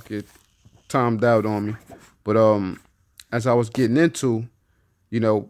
It timed out on me. But as I was getting into, you know,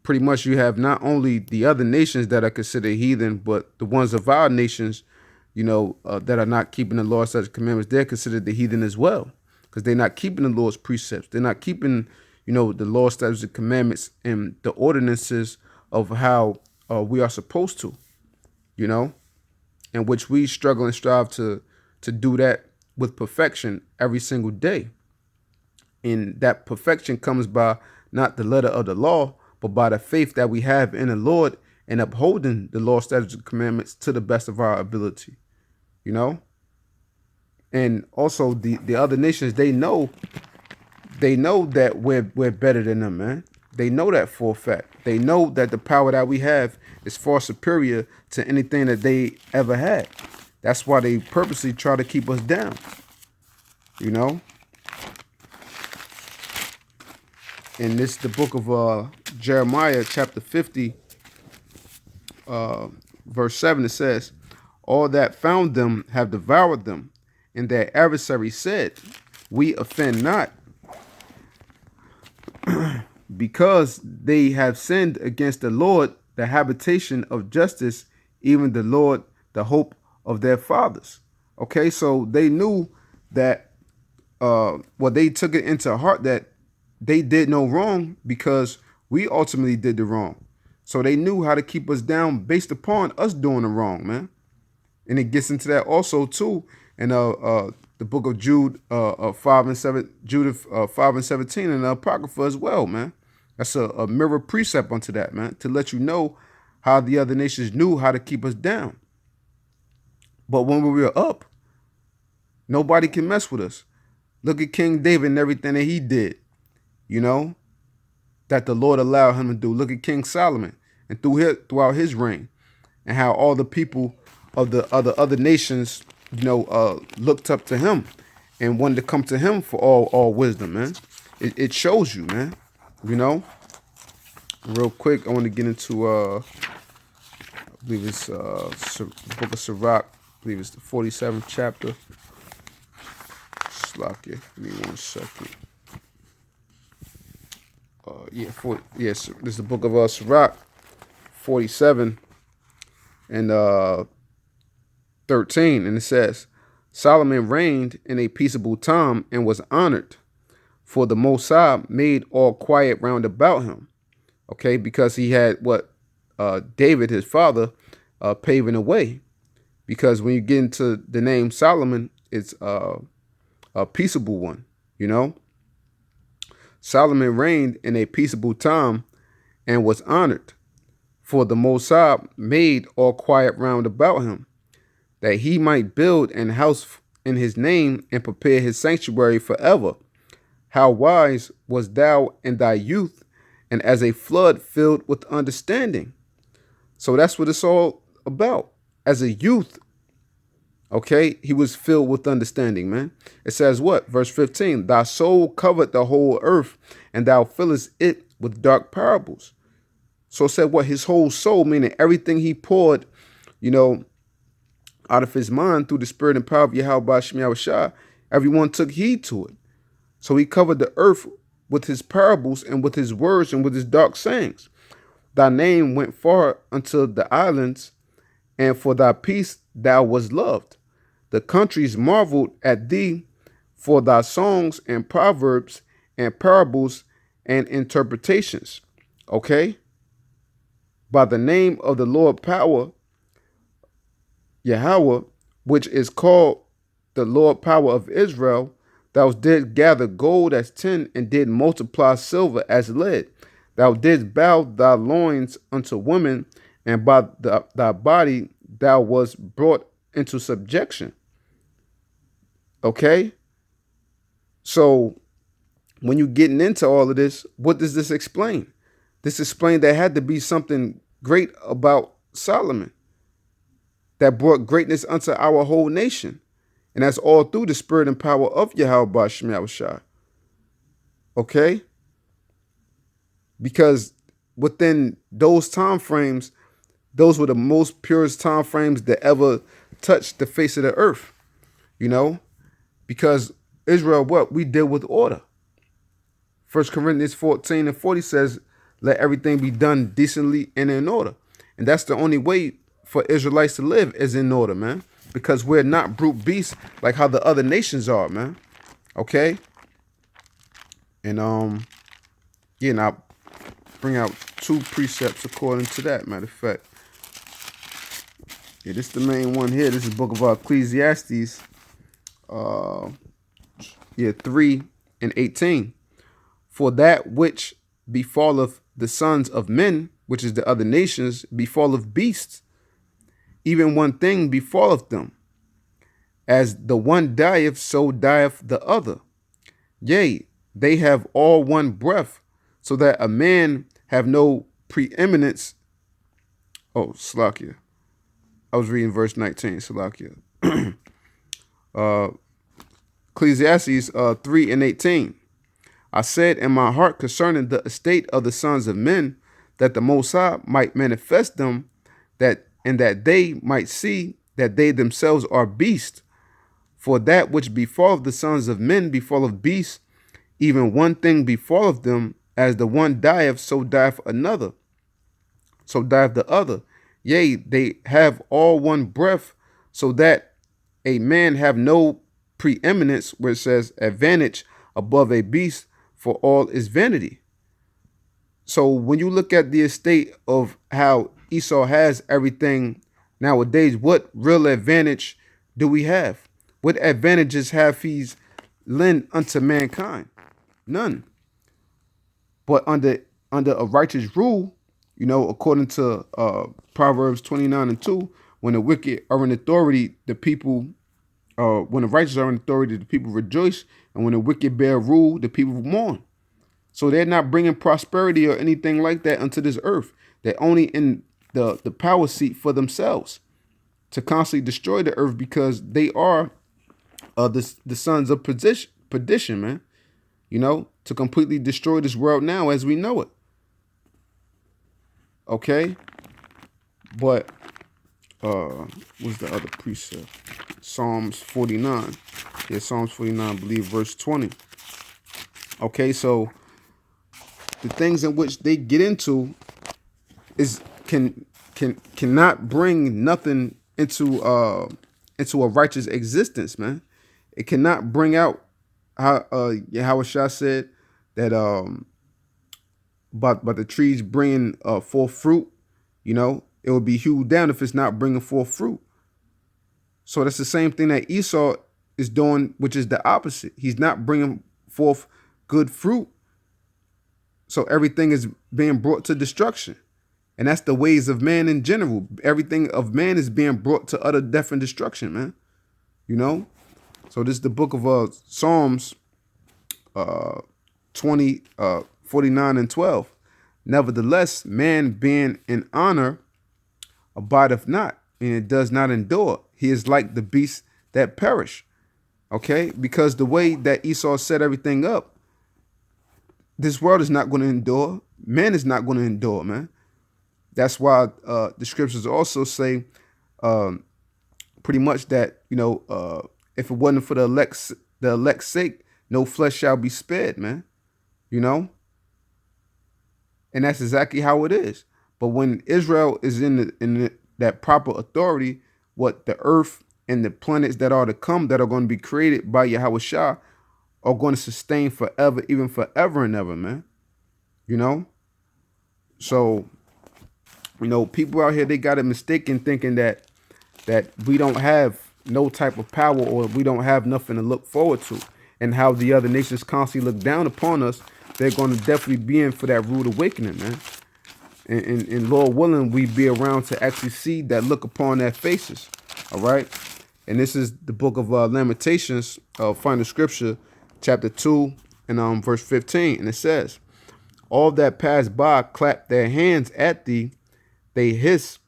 pretty much you have not only the other nations that are considered heathen, but the ones of our nations, that are not keeping the law, such commandments, they're considered the heathen as well, because they're not keeping the Lord's precepts. They're not keeping, the law, statutes, and commandments and the ordinances of how we are supposed to, you know, in which we struggle and strive to do that with perfection every single day. And that perfection comes by not the letter of the law, but by the faith that we have in the Lord and upholding the law, statutes, and commandments to the best of our ability, you know? And also the other nations, they know that we're better than them, man. They know that for a fact. They know that the power that we have is far superior to anything that they ever had. That's why they purposely try to keep us down, you know? And this is the book of Jeremiah, chapter 50, verse 7. It says, all that found them have devoured them, and their adversaries said, we offend not, because they have sinned against the Lord, the habitation of justice, even the Lord, the hope of their fathers. Okay, so they knew that, they took it into heart that they did no wrong because we ultimately did the wrong. So they knew how to keep us down based upon us doing the wrong, man. And it gets into that also too in the book of Jude 5 and 7, Jude 5 and 17, and the Apocrypha as well, man. That's a mirror precept unto that, man, to let you know how the other nations knew how to keep us down. But when we were up, nobody can mess with us. Look at King David and everything that he did, that the Lord allowed him to do. Look at King Solomon and throughout his reign, and how all the people of the other nations, looked up to him and wanted to come to him for all wisdom, man. It shows you, man. Real quick, I want to get into I believe it's the book of Sirach. I believe it's the 47th chapter. Slack it. Give me 1 second. This is the book of Sirach, 47 and 13, and it says, Solomon reigned in a peaceable time and was honored, for the Most High made all quiet round about him. Okay, because he had David, his father, paving the way. Because when you get into the name Solomon, it's a peaceable one, Solomon reigned in a peaceable time and was honored, for the Most High made all quiet round about him, that he might build an house in his name and prepare his sanctuary forever. How wise was thou in thy youth, and as a flood filled with understanding. So that's what it's all about. As a youth, okay, he was filled with understanding, man. It says what? Verse 15, thy soul covered the whole earth, and thou fillest it with dark parables. So it said what? His whole soul, meaning everything he poured, out of his mind through the spirit and power of YAHAWASHI, everyone took heed to it. So he covered the earth with his parables and with his words and with his dark sayings. Thy name went far unto the islands, and for thy peace thou was loved. The countries marveled at thee for thy songs and proverbs and parables and interpretations. Okay? By the name of the Lord power, Yahweh, which is called the Lord power of Israel, thou didst gather gold as tin, and did multiply silver as lead. Thou didst bow thy loins unto women, and by thy body thou was brought into subjection. Okay? So when you're getting into all of this, what does this explain? This explained there had to be something great about Solomon that brought greatness unto our whole nation. And that's all through the spirit and power of YAHAWASHI. Okay? Because within those time frames, those were the most purest time frames that ever touched the face of the earth. Because Israel, what? We deal with order. 1 Corinthians 14:40 says, let everything be done decently and in order. And that's the only way for Israelites to live is in order, man. Because we're not brute beasts like how the other nations are, man. Okay? And yeah, and I'll bring out 2 precepts according to that, matter of fact. Yeah, this is the main one here. This is the book of Ecclesiastes. 3:18. For that which befalleth the sons of men, which is the other nations, befalleth beasts. Even one thing befalleth them. As the one dieth, so dieth the other. Yea, they have all one breath, so that a man have no preeminence. Oh, Salakia. I was reading verse 19, Salakia. Ecclesiastes 3:18. I said in my heart concerning the estate of the sons of men, that the Most High might manifest them, and that they might see that they themselves are beasts. For that which befalleth the sons of men befalleth beasts, even one thing befalleth them, as the one dieth, so dieth another, so dieth the other. Yea, they have all one breath, so that a man have no preeminence, where it says advantage above a beast, for all is vanity. So when you look at the estate of how Esau has everything nowadays, what real advantage do we have? What advantages have he's lent unto mankind? None. But under a righteous rule, according to Proverbs 29:2, when the wicked are in authority, the people, when the righteous are in authority, the people rejoice, and when the wicked bear rule, the people mourn. So they're not bringing prosperity or anything like that unto this earth. They're only in the power seat for themselves to constantly destroy the earth, because they are the sons of perdition, man. To completely destroy this world now as we know it. Okay? But what's the other precept? Psalms 49. Yeah, Psalms 49, I believe, verse 20. Okay, so the things in which they get into cannot bring nothing into a righteous existence, man. It cannot bring out how YAHAWASHI said that about the trees bringing forth fruit. It will be hewed down if it's not bringing forth fruit. So that's the same thing that Esau is doing, which is the opposite. He's not bringing forth good fruit. So everything is being brought to destruction. And that's the ways of man in general. Everything of man is being brought to utter death and destruction, man. So this is the book of Psalms 49:12. Nevertheless, man being in honor abideth not, and it does not endure. He is like the beasts that perish. Okay? Because the way that Esau set everything up, this world is not going to endure. Man is not going to endure, man. That's why the scriptures also say pretty much that, if it wasn't for the elect's sake, no flesh shall be spared, man. And that's exactly how it is. But when Israel is in that proper authority, what the earth and the planets that are to come, that are going to be created by YAHAWASHI, are going to sustain forever, even forever and ever, man. So, people out here, they got it mistaken, thinking that we don't have no type of power, or we don't have nothing to look forward to, and how the other nations constantly look down upon us. They're going to definitely be in for that rude awakening, man. And Lord willing, we be around to actually see that look upon their faces. All right. And this is the book of Lamentations, final scripture, chapter 2 and verse 15. And it says, all that pass by clap their hands at thee. They hiss.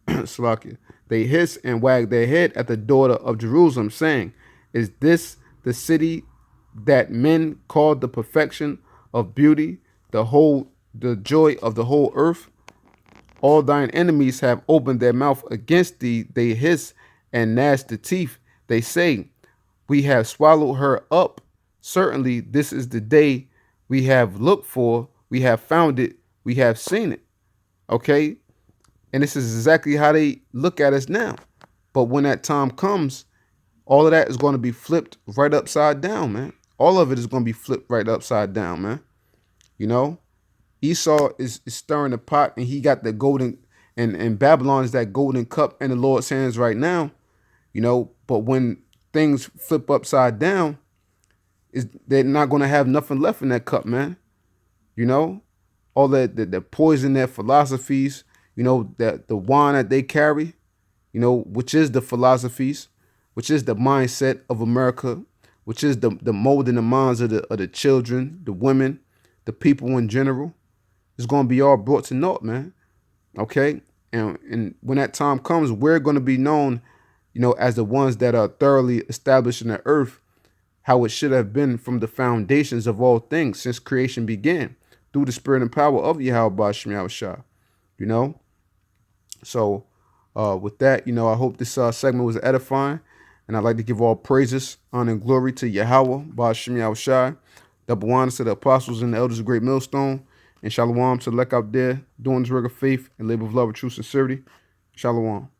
Slakia. They hiss and wag their head at the daughter of Jerusalem, saying, is this the city that men called the perfection of beauty, the joy of the whole earth? All thine enemies have opened their mouth against thee. They hiss and gnash the teeth. They say, we have swallowed her up. Certainly, this is the day we have looked for. We have found it. We have seen it. Okay? And this is exactly how they look at us now. But when that time comes, all of that is going to be flipped right upside down, man. All of it is going to be flipped right upside down, man. You know? Esau is stirring the pot, and he got the golden, and Babylon is that golden cup in the Lord's hands right now, you know. But when things flip upside down, they're not going to have nothing left in that cup, man. You know, all that the poison, their philosophies, you know, that the wine that they carry, you know, which is the philosophies, which is the mindset of America, which is the molding the minds of the children, the women, the people in general. It's going to be all brought to naught, man. Okay? And when that time comes, we're going to be known, you know, as the ones that are thoroughly established in the earth, how it should have been from the foundations of all things since creation began, through the spirit and power of YAHAWASHI, you know? So with that, you know, I hope this segment was edifying. And I'd like to give all praises, honor, and glory to Yahawah, Ba'ashim Yahushai, double honors to the apostles and the elders of Great Millstone, and shalawam to the elect out there doing this work of faith and labor of love with true sincerity. Shalawam.